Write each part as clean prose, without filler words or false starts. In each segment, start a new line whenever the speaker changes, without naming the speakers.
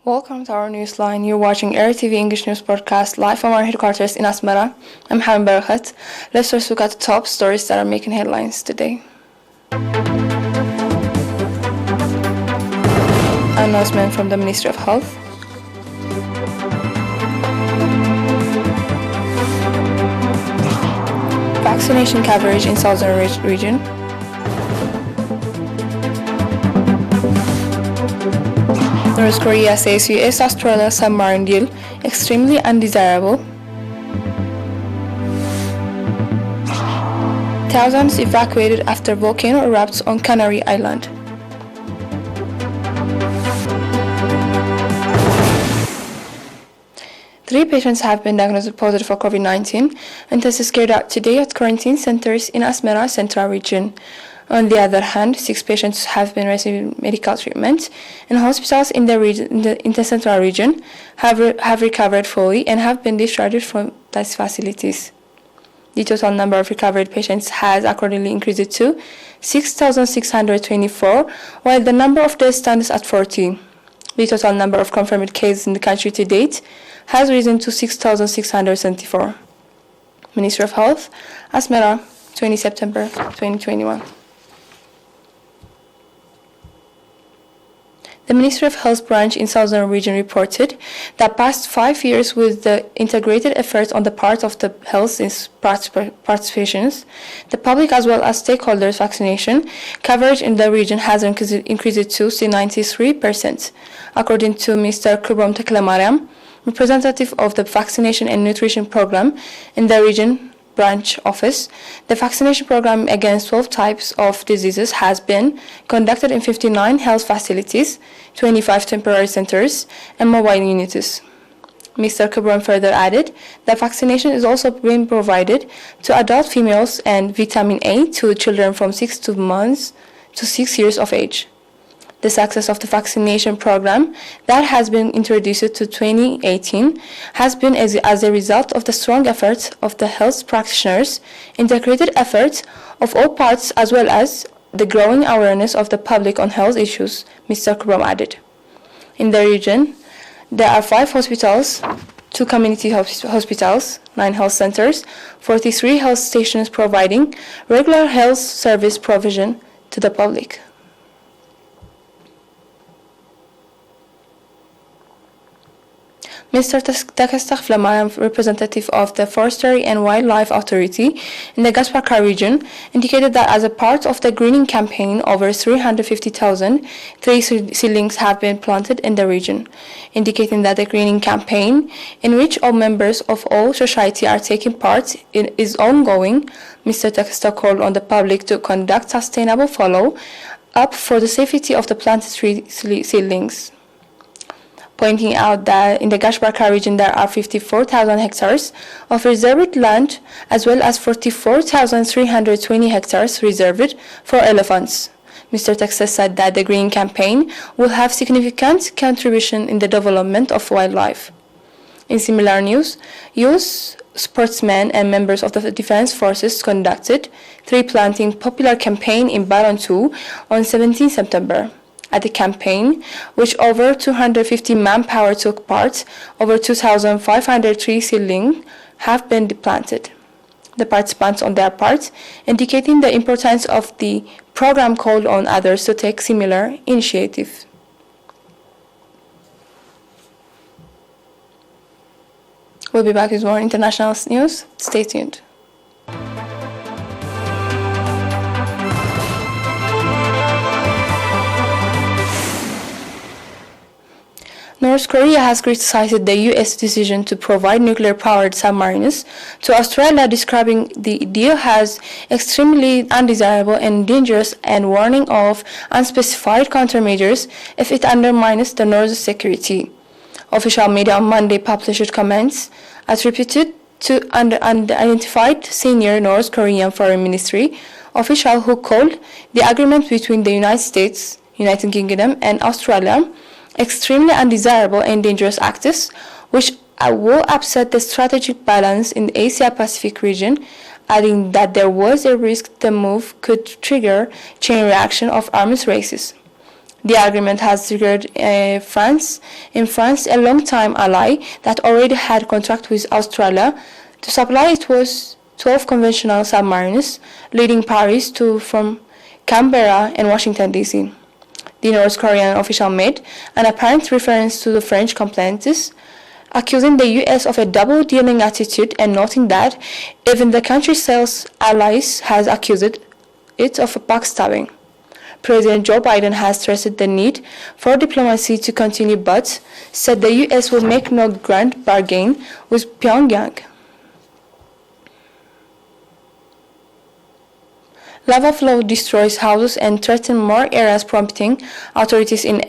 Welcome to our newsline. You're watching Air TV English News Podcast live from our headquarters in Asmara. I'm Harim Barakhat. Let's first look at the top stories that are making headlines today. Announcement from the Ministry of Health. Vaccination coverage in southern region. North Korea says US-Australia submarine deal extremely undesirable. Thousands evacuated after volcano erupts on Canary Island. Three patients have been diagnosed positive for COVID-19 and tests is carried out today at quarantine centers in Asmara Central region. On the other hand, 6 patients have been receiving medical treatment, and hospitals in the central region have recovered fully and have been discharged from these facilities. The total number of recovered patients has accordingly increased to 6,624, while the number of deaths stands at 40. The total number of confirmed cases in the country to date has risen to 6,674. Ministry of Health, Asmara, 20 September 2021. The Ministry of Health branch in Southern Region reported that past 5 years with the integrated efforts on the part of the health participations, the public as well as stakeholders vaccination coverage in the region has increased to 93%. According to Mr. Kubram Teklemariam, representative of the Vaccination and Nutrition Program in the region branch office, the vaccination program against 12 types of diseases has been conducted in 59 health facilities, 25 temporary centers, and mobile units. Mr. Kubram further added that vaccination is also being provided to adult females and vitamin A to children from 6 months to 6 years of age. The success of the vaccination program that has been introduced to 2018 has been as a result of the strong efforts of the health practitioners, integrated efforts of all parts, as well as the growing awareness of the public on health issues, Mr. Kubram added. In the region, there are 5 hospitals, 2 community hospitals, 9 health centers, 43 health stations providing regular health service provision to the public. Mr. Takastagh Flamayan, representative of the Forestry and Wildlife Authority in the Gasparka region, indicated that as a part of the greening campaign, over 350,000 tree seedlings have been planted in the region, indicating that the greening campaign, in which all members of all society are taking part in, is ongoing. Mr. Takastagh called on the public to conduct sustainable follow-up for the safety of the planted tree seedlings, pointing out that in the Gasparka region there are 54,000 hectares of reserved land as well as 44,320 hectares reserved for elephants. Mr. Texas said that the green campaign will have significant contribution in the development of wildlife. In similar news, youth, sportsmen and members of the defense forces conducted tree planting popular campaign in Barantu on 17 September. At the campaign, which over 250 manpower took part, over 2,500 tree seedlings have been planted. The participants on their part, indicating the importance of the program, called on others to take similar initiatives. We'll be back with more international news. Stay tuned. North Korea has criticized the U.S. decision to provide nuclear-powered submarines to Australia, describing the deal as extremely undesirable and dangerous and warning of unspecified countermeasures if it undermines the North's security. Official media on Monday published comments attributed to unidentified senior North Korean Foreign Ministry official who called the agreement between the United States, United Kingdom, and Australia extremely undesirable and dangerous acts, which will upset the strategic balance in the Asia-Pacific region, adding that there was a risk the move could trigger chain reaction of arms races. The agreement has triggered France, a long-time ally that already had contract with Australia to supply it with 12 conventional submarines, leading Paris to from Canberra and Washington, D.C. The North Korean official made an apparent reference to the French complaints, accusing the U.S. of a double-dealing attitude and noting that even the country's sales allies has accused it of backstabbing. President Joe Biden has stressed the need for diplomacy to continue but said the U.S. will make no grand bargain with Pyongyang. Lava flow destroys houses and threatens more areas, prompting authorities in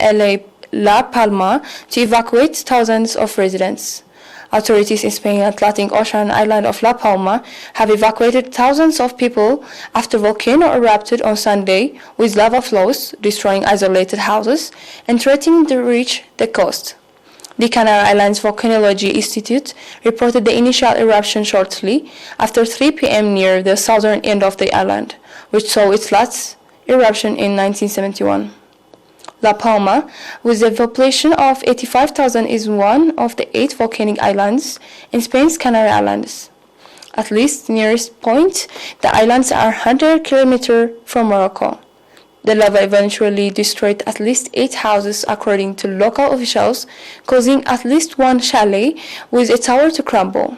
La Palma to evacuate thousands of residents. Authorities in Spain's Atlantic Ocean island of La Palma have evacuated thousands of people after volcano erupted on Sunday with lava flows destroying isolated houses and threatening to reach the coast. The Canary Islands Volcanology Institute reported the initial eruption shortly after 3 p.m. near the southern end of the island, which saw its last eruption in 1971. La Palma, with a population of 85,000, is one of the 8 volcanic islands in Spain's Canary Islands. At least nearest point, the islands are 100 kilometers from Morocco. The lava eventually destroyed at least 8 houses, according to local officials, causing at least one chalet with a tower to crumble.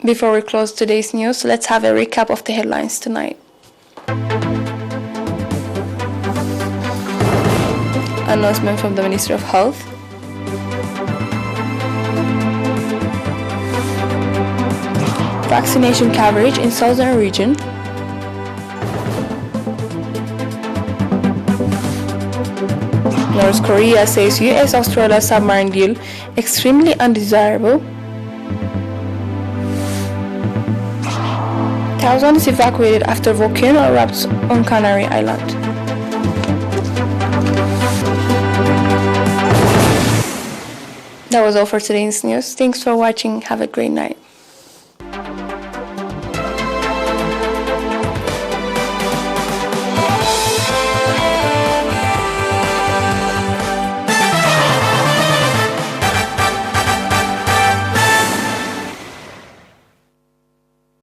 Before we close today's news, let's have a recap of the headlines tonight. Announcement from the Ministry of Health. Vaccination coverage in southern region. North Korea says US-Australia submarine deal extremely undesirable. Thousands evacuated after volcano erupts on Canary Island. That was all for today's news. Thanks for watching. Have a great night.